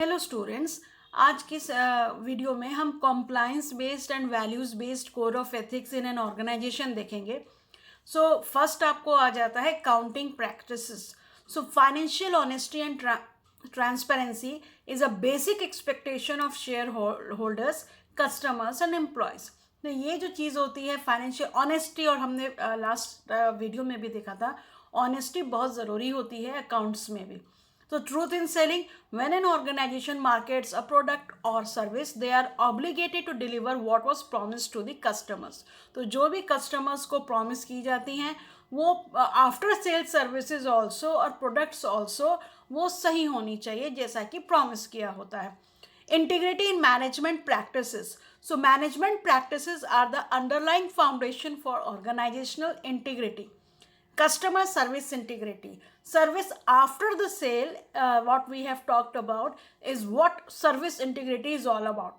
Hello students, आज की video में हम compliance based and values based code of ethics in an organisation देखेंगे। सो फर्स्ट आपको आ जाता है counting practices. So financial honesty and transparency is a basic expectation of shareholders, customers and employees. तो ये जो चीज़ होती है फाइनेंशियल ऑनेस्टी, और हमने लास्ट वीडियो में भी देखा था ऑनेस्टी बहुत ज़रूरी होती है अकाउंट्स में भी। So truth in selling, when an organization markets a product or service, they are obligated to deliver what was promised to the customers. तो जो भी customers को promise की जाती हैं वो आफ्टर सेल सर्विसेज ऑल्सो और प्रोडक्ट्स ऑल्सो वो सही होनी चाहिए जैसा कि प्रॉमिस किया होता है। Integrity in management practices. So management practices are the underlying foundation for organizational integrity. Customer service integrity, service after the sale, what we have talked about is what service integrity is all about.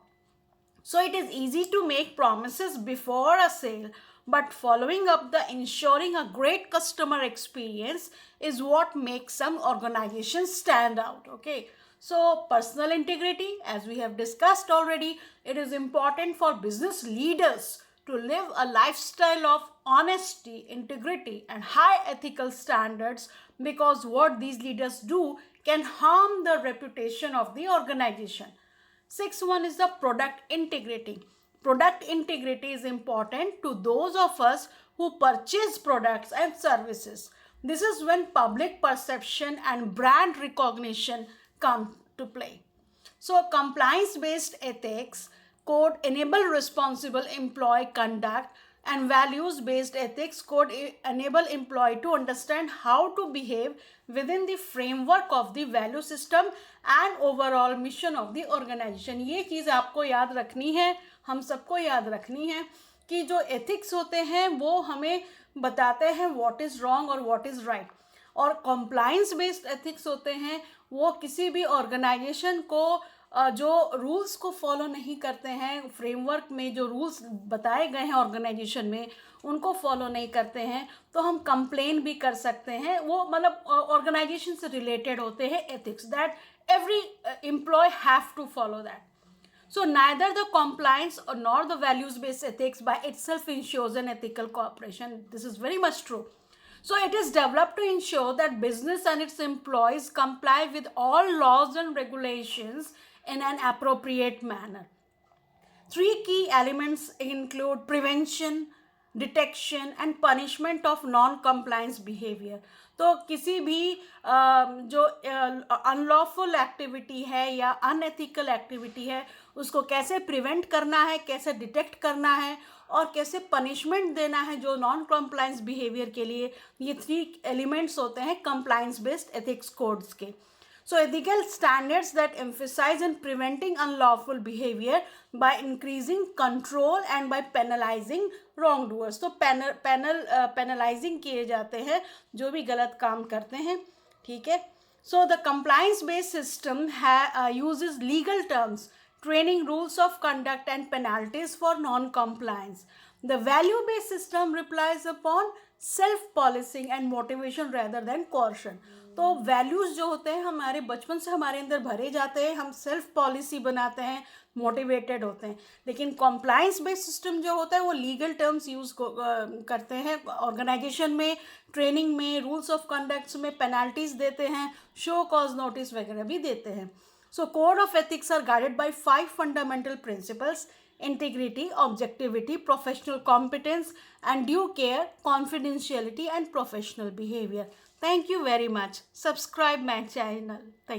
So it is easy to make promises before a sale, but following up the ensuring a great customer experience is what makes some organizations stand out. Okay, so personal integrity, as we have discussed already, it is important for business leaders to live a lifestyle of honesty, integrity, and high ethical standards, because what these leaders do can harm the reputation of the organization. Sixth one is the product integrity. Product integrity is important to those of us who purchase products and services. This is when public perception and brand recognition come to play. So compliance-based ethics code enable responsible employee conduct, and values-based ethics code enable employee to understand how to behave within the framework of the value system and overall mission of the organization. ये चीज़ आपको याद रखनी है, हम सबको याद रखनी है कि जो एथिक्स होते हैं वो हमें बताते हैं what is wrong और what is right, और कॉम्प्लायंस बेस्ड एथिक्स होते हैं वो किसी भी ऑर्गेनाइजेशन को जो रूल्स को फॉलो नहीं करते हैं, फ्रेमवर्क में जो रूल्स बताए गए हैं ऑर्गेनाइजेशन में उनको फॉलो नहीं करते हैं, तो हम कंप्लेन भी कर सकते हैं। वो मतलब ऑर्गेनाइजेशन से रिलेटेड होते हैं ethics, that every employee have to follow that. So neither the compliance or nor the values-based ethics by itself ensures an ethical cooperation. This is very much true. So it is developed to ensure that business and its employees comply with all laws and regulations in an appropriate manner. Three key elements include prevention, detection and punishment of non compliance behaviour. तो किसी भी जो unlawful activity है या unethical activity है उसको कैसे prevent करना है, कैसे डिटेक्ट करना है और कैसे पनिशमेंट देना है जो नॉन कंप्लायंस बिहेवियर के लिए, ये थ्री एलिमेंट्स होते हैं कंप्लायंस बेस्ड एथिक्स कोड्स के. So ethical standards that emphasize in preventing unlawful behavior by increasing control and by penalizing wrongdoers. तो penalizing किए जाते हैं जो भी गलत काम करते हैं, ठीक है. So the compliance based system uses legal terms, training rules of conduct and penalties for non-compliance. The value based system relies upon self policing and motivation rather than coercion. तो वैल्यूज़ जो होते हैं हमारे बचपन से हमारे अंदर भरे जाते हैं, हम सेल्फ पॉलिसी बनाते हैं, मोटिवेटेड होते हैं. लेकिन कॉम्प्लायंस बेस्ड सिस्टम जो होता है वो लीगल टर्म्स यूज़ करते हैं ऑर्गेनाइजेशन में, ट्रेनिंग में, रूल्स ऑफ कंडक्ट्स में पेनल्टीज देते हैं, शो कॉज नोटिस वगैरह भी देते हैं. So code of ethics are guided by 5 fundamental principles: integrity, objectivity, professional competence, and due care, confidentiality, and professional behavior. Thank you very much. Subscribe my channel. Thank you.